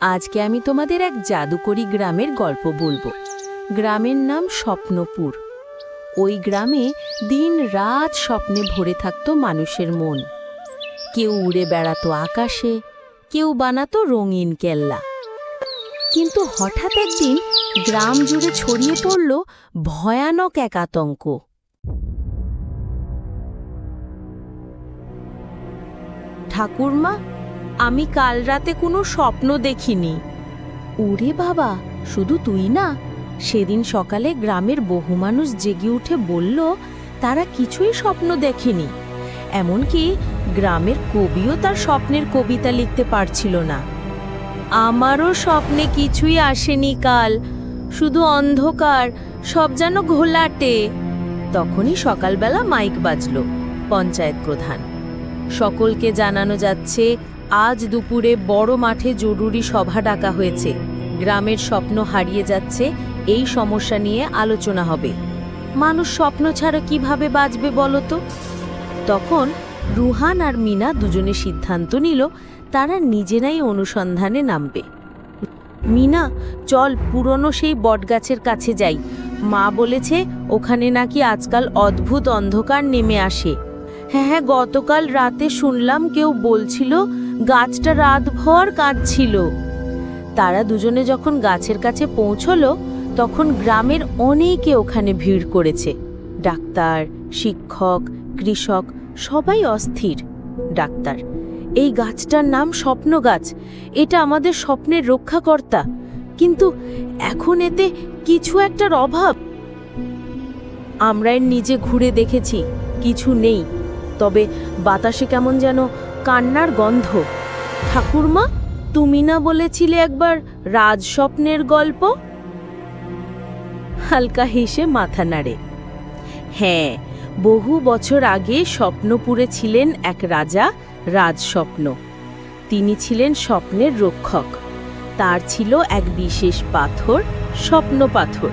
আজকে আমি তোমাদের এক জাদুকরী গ্রামের গল্প বলবো। গ্রামের নাম স্বপ্নপুর। ওই গ্রামে দিন রাত স্বপ্নে ভরে থাকতো মানুষের মন। কেউ উড়ে বেড়াতো আকাশে, কেউ বানাতো রঙিন কেল্লা। কিন্তু হঠাৎ একদিন গ্রাম জুড়ে ছড়িয়ে পড়ল ভয়ানক এক আতঙ্ক। ঠাকুরমা, আমি কাল রাতে কোনো স্বপ্ন দেখিনি। ওরে বাবা, শুধু তুই না, সেদিন সকালে গ্রামের বহু মানুষ জেগে উঠে বলল তারা কিছুই স্বপ্ন দেখেনি। এমনকি গ্রামের কবিও তার স্বপ্নের কবিতা লিখতে পারছিল না। আমারও স্বপ্নে কিছুই আসেনি কাল, শুধু অন্ধকার, সব যেন ঘোলাটে। তখনই সকালবেলা মাইক বাজল। পঞ্চায়েত প্রধান, সকলকে জানানো যাচ্ছে আজ দুপুরে বড় মাঠে জরুরি সভা ডাকা হয়েছে। গ্রামের স্বপ্ন হারিয়ে যাচ্ছে, এই সমস্যা নিয়ে আলোচনা হবে। মানুষ স্বপ্ন ছাড়া কিভাবে বাঁচবে বলো তো? তখন রুহান আর মিনা দুজনে সিদ্ধান্ত নিল তারা নিজেরাই অনুসন্ধানে নামবে। মিনা, চল পুরনো সেই বটগাছের কাছে যাই। মা বলেছে ওখানে নাকি আজকাল অদ্ভুত অন্ধকার নেমে আসে। হ্যাঁ, গতকাল রাতে শুনলাম কেউ বলছিল গাছটা রাতভর কাঁদছিল। তারা দুজনে যখন গাছের কাছে পৌঁছলো তখন গ্রামের অনেকে ওখানে ভিড় করেছে। ডাক্তার, শিক্ষক, কৃষক সবাই অস্থির। ডাক্তার, এই গাছটার নাম স্বপ্ন গাছ, এটা আমাদের স্বপ্নের রক্ষাকর্তা, কিন্তু এখন এতে কিছু একটার অভাব। আমরা এর নিজে ঘুরে দেখেছি, কিছু নেই, তবে বাতাসে কেমন যেন কান্নার গন্ধ। ঠাকুরমা, তুমি না বলেছিলে একবার রাজস্বপ্নের গল্প? হালকা হেসে মাথা নাড়ে। হ্যাঁ, বহু বছর আগে স্বপ্নপুরে ছিলেন এক রাজা, রাজস্বপ্ন। তিনি ছিলেন স্বপ্নের রক্ষক। তার ছিল এক বিশেষ পাথর, স্বপ্ন পাথর।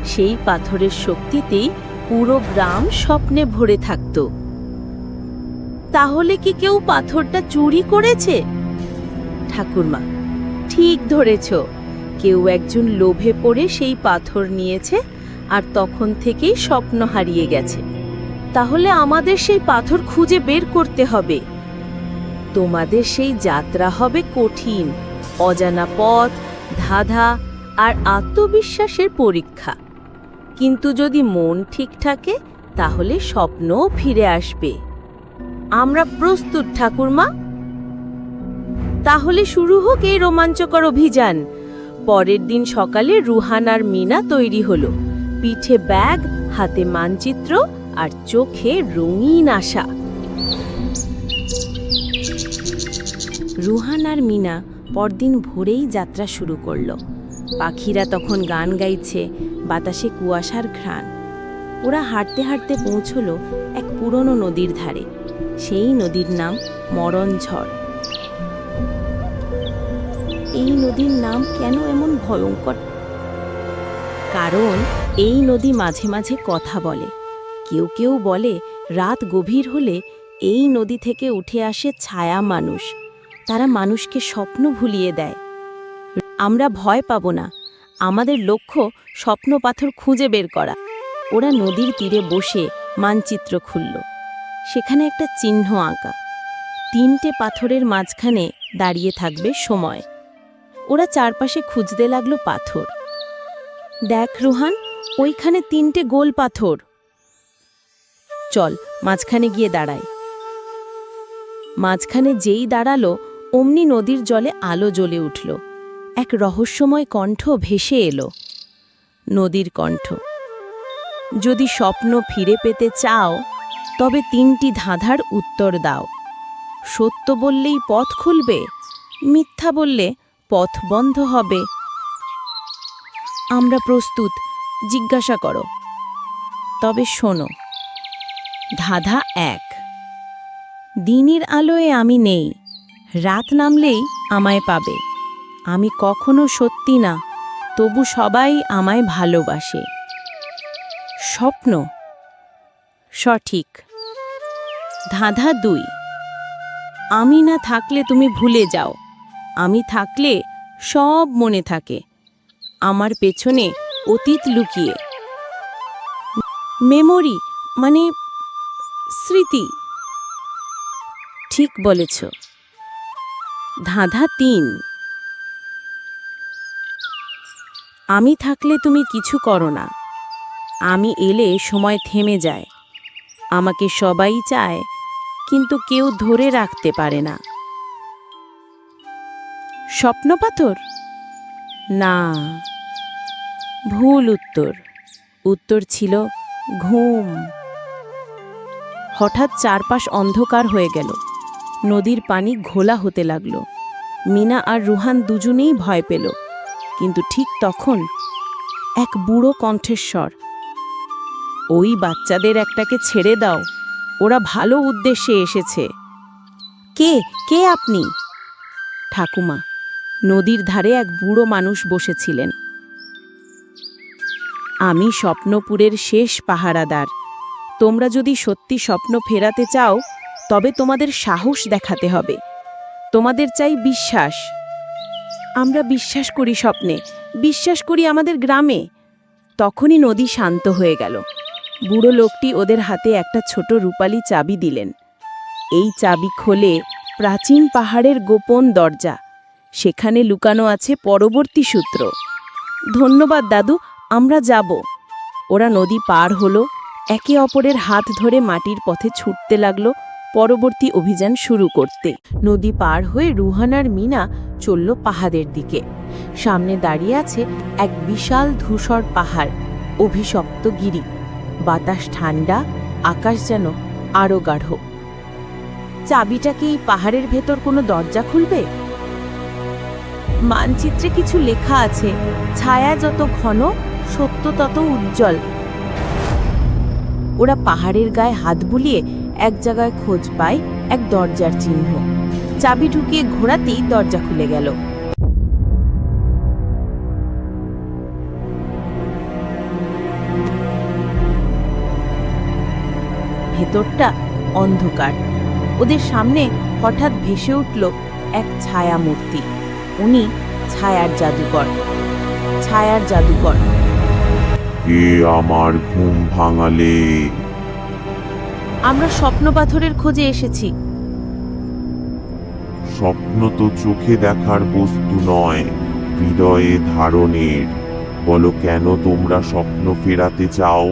সেই পাথরের শক্তিতেই পুরো গ্রাম স্বপ্নে ভরে থাকত। তাহলে কি কেউ পাথরটা চুরি করেছে? ঠাকুরমা, ঠিক ধরেছ, কেউ একজন লোভে পড়ে সেই পাথর নিয়েছে, আর তখন থেকেই স্বপ্ন হারিয়ে গেছে। তাহলে আমাদের সেই পাথর খুঁজে বের করতে হবে। তোমাদের সেই যাত্রা হবে কঠিন, অজানা পথ, ধাঁধা আর আত্মবিশ্বাসের পরীক্ষা। কিন্তু যদি মন ঠিক থাকে তাহলে স্বপ্নও ফিরে আসবে। আমরা প্রস্তুত ঠাকুরমা। তাহলে শুরু হোক এই রোমাঞ্চকর অভিযান। পরের দিন সকালে রুহান আর মিনা তৈরি হলো। পিঠে ব্যাগ, হাতে মানচিত্র আর চোখে রঙিন আশা। রুহান আর মিনা পরদিন ভোরেই যাত্রা শুরু করলো। পাখিরা তখন গান গাইছে, বাতাসে কুয়াশার ঘ্রাণ। ওরা হাঁটতে হাঁটতে পৌঁছলো এক পুরনো নদীর ধারে। সেই নদীর নাম মরণঝড়। এই নদীর নাম কেন এমন ভয়ঙ্কর? কারণ এই নদী মাঝে মাঝে কথা বলে। কেউ কেউ বলে রাত গভীর হলে এই নদী থেকে উঠে আসে ছায়া মানুষ। তারা মানুষকে স্বপ্ন ভুলিয়ে দেয়। আমরা ভয় পাবো না, আমাদের লক্ষ্য স্বপ্ন পাথর খুঁজে বের করা। ওরা নদীর তীরে বসে মানচিত্র খুলল। সেখানে একটা চিহ্ন আঁকা। 3টে পাথরের মাঝখানে দাঁড়িয়ে থাকবে সময়। ওরা চারপাশে খুঁজতে লাগলো পাথর। দেখ রুহান, ওইখানে 3টে গোল পাথর। চল মাঝখানে গিয়ে দাঁড়াই। মাঝখানে যেই দাঁড়ালো অমনি নদীর জলে আলো জ্বলে উঠল। এক রহস্যময় কণ্ঠ ভেসে এলো। নদীর কণ্ঠ, যদি স্বপ্ন ফিরে পেতে চাও তবে 3টি ধাঁধার উত্তর দাও। সত্য বললেই পথ খুলবে, মিথ্যা বললে পথ বন্ধ হবে। আমরা প্রস্তুত, জিজ্ঞাসা করো। তবে শোনো। ধাঁধা 1। দিনের আলোয় আমি নেই, রাত নামলেই আমায় পাবে। আমি কখনো সত্যি না, তবু সবাই আমায় ভালোবাসে। স্বপ্ন? সঠিক। ধাঁধা 2। আমি না থাকলে তুমি ভুলে যাও, আমি থাকলে সব মনে থাকে, আমার পেছনে অতীত লুকিয়ে। মেমোরি মানে স্মৃতি। ঠিক বলেছ। ধাঁধা ৩। আমি থাকলে তুমি কিছু করো না, আমি এলে সময় থেমে যায়, আমাকে সবাই চায় কিন্তু কেউ ধরে রাখতে পারে না। স্বপ্নপাথর? না, ভুল উত্তর। উত্তর ছিল ঘুম। হঠাৎ চারপাশ অন্ধকার হয়ে গেল, নদীর পানি ঘোলা হতে লাগলো। মিনা আর রুহান দুজনেই ভয় পেল, কিন্তু ঠিক তখন এক বুড়ো কণ্ঠস্বর, ওই বাচ্চাদের একটাকে ছেড়ে দাও, ওরা ভালো উদ্দেশ্যে এসেছে। কে কে আপনি? ঠাকুমা। নদীর ধারে এক বুড়ো মানুষ বসেছিলেন। আমি স্বপ্নপুরের শেষ পাহারাদার। তোমরা যদি সত্যি স্বপ্ন ফেরাতে চাও তবে তোমাদের সাহস দেখাতে হবে। তোমাদের চাই বিশ্বাস। আমরা বিশ্বাস করি স্বপ্নে, বিশ্বাস করি আমাদের গ্রামে। তখনই নদী শান্ত হয়ে গেল। বুড়ো লোকটি ওদের হাতে একটা ছোট রূপালী চাবি দিলেন। এই চাবি খোলে প্রাচীন পাহাড়ের গোপন দরজা। সেখানে লুকানো আছে পরবর্তী সূত্র। ধন্যবাদ দাদু, আমরা যাব। ওরা নদী পার হলো, একে অপরের হাত ধরে মাটির পথে ছুটতে লাগলো পরবর্তী অভিযান শুরু করতে। নদী পার হয়ে রুহান আর মিনা চলল পাহাড়ের দিকে। সামনে দাঁড়িয়ে আছে এক বিশাল ধূসর পাহাড়, অভিশপ্ত গিরি। বাতাস ঠান্ডা, আকাশ যেন আরো গাঢ়। চাবিটা কি পাহাড়ের ভেতর কোনো দরজা খুলবে? মানচিত্রে কিছু লেখা আছে, ছায়া যত ঘন সত্য তত উজ্জ্বল। ওরা পাহাড়ের গায়ে হাত বুলিয়ে এক জায়গায় খোঁজ পায় এক দরজার চিহ্ন। চাবি ঢুকিয়ে ঘোরাতেই দরজা খুলে গেল। ভেতরটা অন্ধকার। ওদের সামনে হঠাৎ ভেসে উঠল এক ছায়া মূর্তি। উনি ছায়ার জাদুকর। ছায়ার জাদুকর। কে আমার ঘুম ভাঙালে? আমরা স্বপ্নপাথরের খোঁজে এসেছি। স্বপ্ন তো চোখে দেখার বস্তু নয়, হৃদয়ে ধারণের। বলো, কেন তোমরা স্বপ্ন ফেরাতে চাও?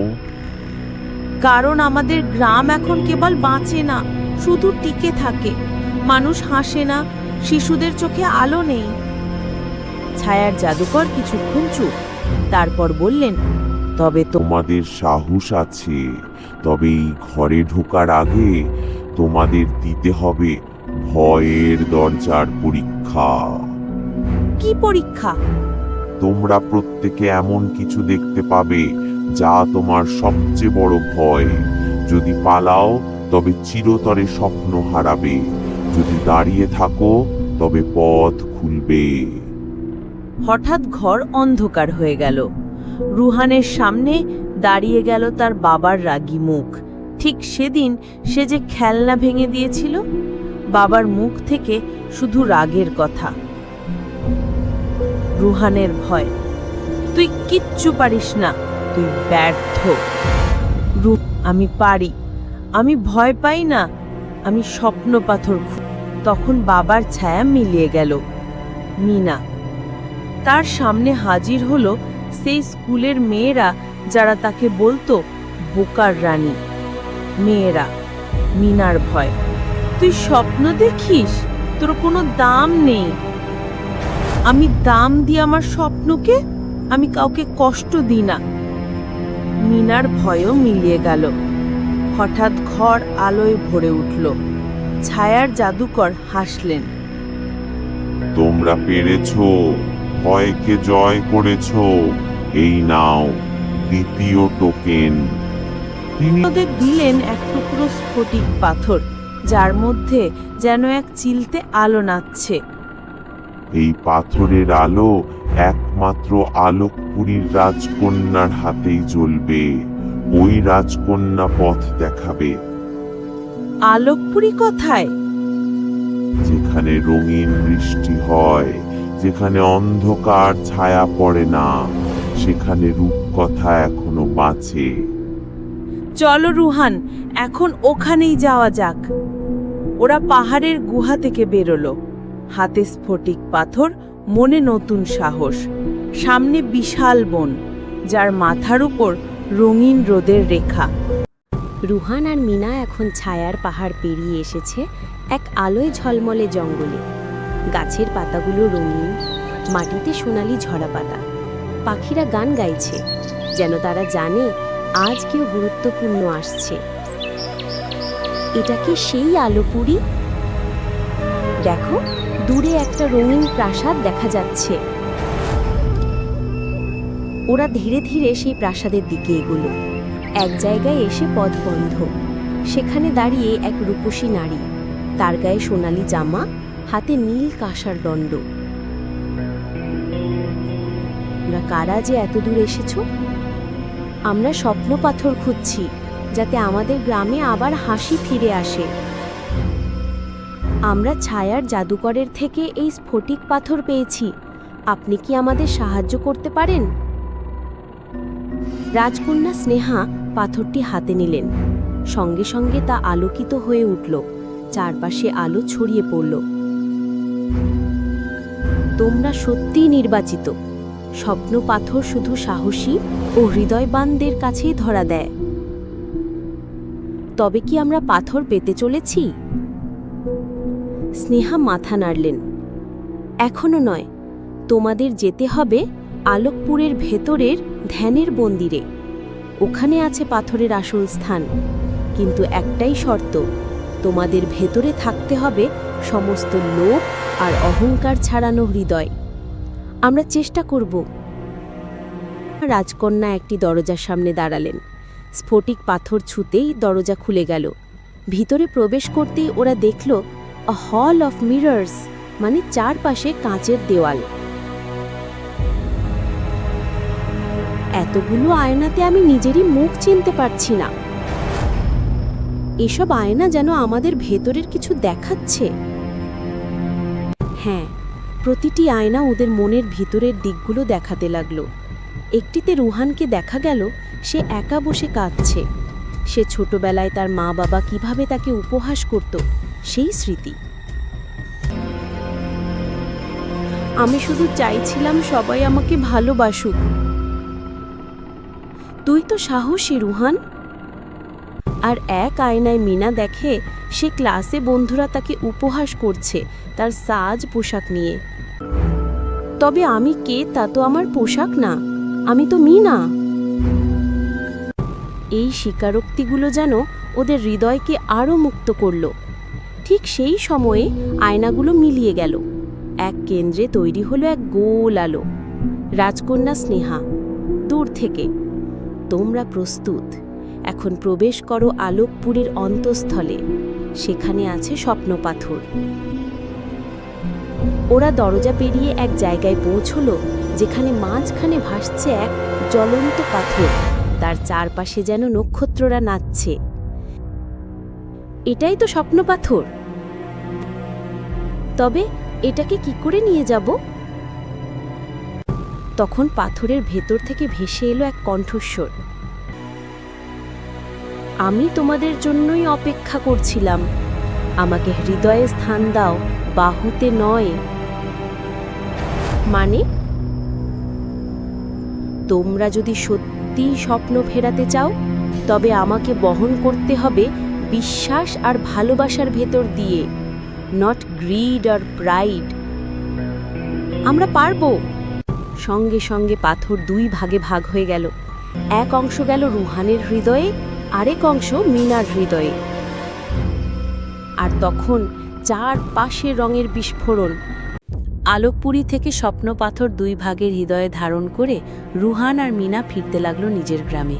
কারণ আমাদের গ্রাম এখন কেবল বাঁচে না, শুধু টিকে থাকে। মানুষ হাসে না, শিশুদের চোখে আলো নেই। ছায়ার জাদুকর কিছুক্ষণ চুপ, তারপর বললেন, তবে তোমাদের সাহস আছে, তবে এই ঘরে ঢোকার আগে তোমাদের দিতে হবে ভয়ের দরজার পরীক্ষা। কি পরীক্ষা? তোমরা প্রত্যেকে এমন কিছু দেখতে পাবে যা তোমার সবচেয়ে বড় ভয়। যদি পালাও তবে চিরতরে স্বপ্ন হারাবে, যদি দাঁড়িয়ে থাকো তবে পথ খুলবে। হঠাৎ ঘর অন্ধকার হয়ে গেল। রুহানের সামনে দাঁড়িয়ে গেল তার বাবার রাগী মুখ। ঠিক সেদিন সে যে খেলনা ভেঙে দিয়েছিল। বাবার মুখ থেকে শুধু রাগের কথা। রুহানের ভয়, তুই কিচ্ছু পারিস না, তুই ব্যর্থ। আমি পারি, আমি ভয় পাই না, আমি স্বপ্নপাথর। তখন বাবার ছায়া মিলিয়ে গেল। মিনা। তার সামনে হাজির হলো সেই স্কুলের মেয়েরা যারা তাকে বলতো বোকার রানী। মেয়েরা। মিনার ভয়, তুই স্বপ্ন দেখিস, তোর কোনো দাম নেই। আমি দাম দিই আমার স্বপ্নকে, আমি কাউকে কষ্ট দিই না। মিনার ভয়ও মিলিয়ে গেল। হঠাৎ ঘর আলোয় ভরে উঠল। ছায়ার জাদুকর হাসলেন। তোমরা পেরেছো, ভয়কে জয় করেছো। এই নাও দ্বিতীয় টোকেন। তিনি ওদের দিলেন এক টুকরো স্ফটিক পাথর, যার মধ্যে যেন এক চিলতে আলো নাচছে। এই পাথরের আলো একমাত্র আলোকপুরীর রাজকন্যার হাতেই জ্বলবে। ওই রাজকন্যা পথ দেখাবে। আলোকপুরী কোথায়? যেখানে রঙিন বৃষ্টি হয়, যেখানে অন্ধকার ছায়া পড়ে না, সেখানে রূপকথা এখনো বাঁচে। চলো রুহান, এখন ওখানেই যাওয়া যাক। ওরা পাহাড়ের গুহা থেকে বেরোলো, হাতে স্ফটিক পাথর, মনে নতুন সাহস। সামনে বিশাল বন, যার মাথার উপর রঙিন রোদের রেখা। রুহান আর মিনা এখন ছায়ার পাহাড় পেরিয়ে এসেছে এক আলোয় ঝলমলে জঙ্গলে। গাছের পাতাগুলো রঙিন, মাটিতে সোনালি ঝরা পাতা। পাখিরা গান গাইছে, যেন তারা জানে আজ কেউ গুরুত্বপূর্ণ আসছে। এটা কি সেই আলোপুরি? দেখো, দূরে একটা রঙিন প্রাসাদ দেখা যাচ্ছে। ওরা ধীরে ধীরে সেই প্রাসাদের দিকে এগোলো। এক জায়গায় এসে পথ বন্ধ। সেখানে দাঁড়িয়ে এক রূপসী নারী, তার গায়ে সোনালি জামা, হাতে নীল কাঁসার দণ্ড। তোমরা কারা যে এত দূর এসেছো? আমরা স্বপ্ন পাথর খুঁজছি, যাতে আমাদের গ্রামে আবার হাসি ফিরে আসে। আমরা ছায়ার জাদুকরের থেকে এই স্ফটিক পাথর পেয়েছি। আপনি কি আমাদের সাহায্য করতে পারেন? রাজকন্যা স্নেহা পাথরটি হাতে নিলেন। সঙ্গে সঙ্গে তা আলোকিত হয়ে উঠল, চারপাশে আলো ছড়িয়ে পড়ল। তোমরা সত্যিই নির্বাচিত। স্বপ্ন পাথর শুধু সাহসী ও হৃদয়বানদের কাছেই ধরা দেয়। তবে কি আমরা পাথর পেতে চলেছি? স্নেহা মাথা নাড়লেন। এখনো নয়, তোমাদের যেতে হবে আলোকপুরের ভেতরের ধ্যানের মন্দিরে। ওখানে আছে পাথরের আসল স্থান। কিন্তু একটাই শর্ত, তোমাদের ভেতরে থাকতে হবে সমস্ত লোভ আর অহংকার ছাড়ানো হৃদয়। আমরা চেষ্টা করব। রাজকন্যা একটি দরজার সামনে দাঁড়ালেন। স্ফটিক পাথর ছুঁতেই দরজা খুলে গেল। ভিতরে প্রবেশ করতেই ওরা দেখল আ হল অফ মিরর্স, মানে চারপাশে কাঁচের দেওয়াল। এতগুলো আয়নাতে আমি নিজেরই মুখ চিনতে পারছি না। এসব আয়না যেন আমাদের ভেতরের কিছু দেখাচ্ছে। হ্যাঁ, প্রতিটি আয়না ওদের মনের ভিতরের দিকগুলো দেখাতে লাগলো। একটিতে রুহানকে দেখা গেল, সে একা বসে কাঁদছে। সে ছোটবেলায় তার মা বাবা কিভাবে তাকে উপহাস করত, সেই স্মৃতি। আমি শুধু চাইছিলাম সবাই আমাকে ভালোবাসুক। তুই তো সাহসী রুহান। আর এক আয়নায় মিনা দেখে সে ক্লাসে বন্ধুরা তাকে উপহাস করছে তার সাজ পোশাক নিয়ে। তবে আমি কে তা তো আমার পোশাক না, আমি তো মিনা। এই স্বীকারোক্তিগুলো যেন ওদের হৃদয়কে আরও মুক্ত করল। ঠিক সেই সময়ে আয়নাগুলো মিলিয়ে গেল। এক কেন্দ্রে তৈরি হলো এক গোল আলো। রাজকন্যা স্নেহা দূর থেকে, তোমরা প্রস্তুত? এখন প্রবেশ করো আলোকপুরীর অন্তঃস্থলে। সেখানে আছে স্বপ্ন পাথর। ওরা দরজা পেরিয়ে এক জায়গায় পৌঁছল, যেখানে মাঝখানে ভাসছে এক জ্বলন্ত পাথর। তার চারপাশে যেন নক্ষত্ররা নাচছে। এটাই তো স্বপ্ন পাথর। তবে এটাকে কি করে নিয়ে যাব? তখন পাথরের ভেতর থেকে ভেসে এলো এক কণ্ঠস্বর। আমি তোমাদের জন্যই অপেক্ষা করছিলাম। আমাকে হৃদয়ে স্থান দাও, বাহুতে নয়। মানে, তোমরা যদি সত্যি স্বপ্ন ফেরাতে চাও, তবে আমাকে বহন করতে হবে বিশ্বাস আর ভালোবাসার ভেতর দিয়ে, নট গ্রিড আর প্রাইড। আমরা পারবো। সঙ্গে সঙ্গে পাথর দুই ভাগে ভাগ হয়ে গেল। এক অংশ গেল রুহানের হৃদয়ে, আরেক অংশ মিনার হৃদয়ে। আর তখন চারপাশে রঙের বিস্ফোরণ। আলোকপুরী থেকে স্বপ্ন পাথর দুই ভাগের হৃদয়ে ধারণ করে রুহান আর মিনা ফিরতে লাগলো নিজের গ্রামে।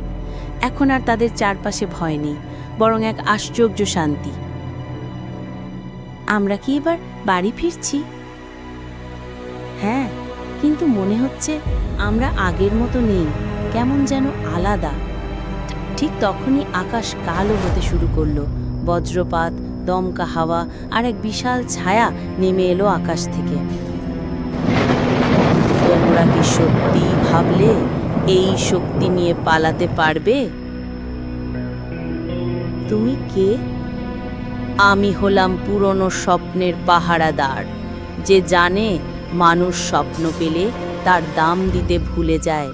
এখন আর তাদের চারপাশে ভয় নেই, বরং এক আশ্চর্য শান্তি। আমরা কি এবার বাড়ি ফিরছি? হ্যাঁ, কিন্তু মনে হচ্ছে আমরা আগের মতো নেই, কেমন যেন আলাদা। ঠিক তখনই আকাশ কালো হতে শুরু করলো। বজ্রপাত, দমকা হাওয়া আর এক বিশাল ছায়া নেমে এলো আকাশ থেকে। তোমরা কি সত্যি ভাবলে এই শক্তি নিয়ে পালাতে পারবে? তুমি কে? আমি হলাম পুরনো স্বপ্নের পাহারাদার, যে জানে মানুষ স্বপ্ন পেলে তার দাম দিতে ভুলে যায়।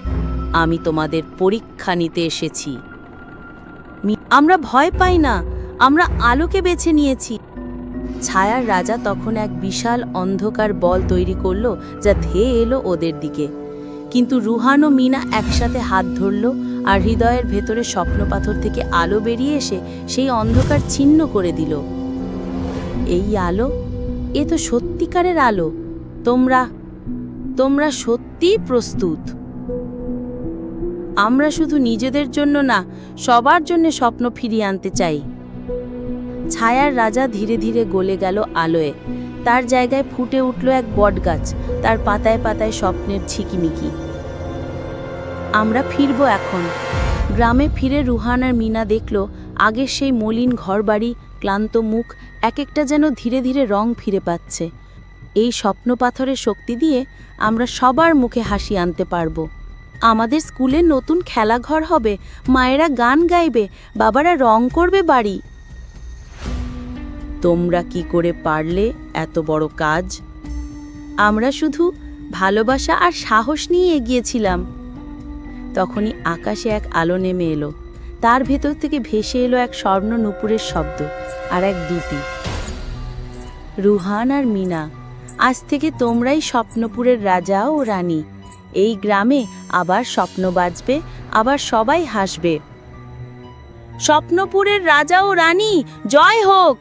আমি তোমাদের পরীক্ষা নিতে এসেছি। আমরা ভয় পাই না, আমরা আলোকে বেছে নিয়েছি। ছায়ার রাজা তখন এক বিশাল অন্ধকার বল তৈরি করলো, যা ধেয়ে এলো ওদের দিকে। কিন্তু রুহান ও মিনা একসাথে হাত ধরল, আর হৃদয়ের ভেতরে স্বপ্নপাথর থেকে আলো বেরিয়ে এসে সেই অন্ধকার ছিন্ন করে দিল। এই আলো, এ তো সত্যিকারের আলো। তোমরা সত্যিই প্রস্তুত? আমরা শুধু নিজেদের জন্য না, সবার জন্য স্বপ্ন ফিরিয়ে আনতে চাই। ছায়ার রাজা ধীরে ধীরে গলে গেল আলোয়। তার জায়গায় ফুটে উঠল এক বটগাছ, তার পাতায় পাতায় স্বপ্নের ঝিকিমিকি। আমরা ফিরব এখন। গ্রামে ফিরে রুহান আর মিনা দেখল আগের সেই মলিন ঘরবাড়ি, ক্লান্ত মুখ, এক একটা যেন ধীরে ধীরে রং ফিরে পাচ্ছে। এই স্বপ্নপাথরের শক্তি দিয়ে আমরা সবার মুখে হাসি আনতে পারবো। আমাদের স্কুলে নতুন খেলাঘর হবে, মায়েরা গান গাইবে, বাবারা রং করবে বাড়ি। তোমরা কি করে পারলে এত বড় কাজ? আমরা শুধু ভালোবাসা আর সাহস নিয়ে এগিয়েছিলাম। তখনই আকাশে এক আলো নেমে এলো। তার ভেতর থেকে ভেসে এলো এক স্বর্ণ নূপুরের শব্দ আর এক দুটি। রুহান আর মিনা, আজ থেকে তোমরাই স্বপ্নপুরের রাজা ও রানী। এই গ্রামে আবার স্বপ্ন বাজবে, আবার সবাই হাসবে। স্বপ্নপুরের রাজা ও রানী জয় হোক।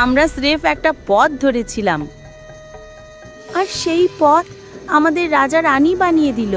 আমরা স্রেফ একটা পথ ধরেছিলাম, আর সেই পথ আমাদের রাজা রানী বানিয়ে দিল।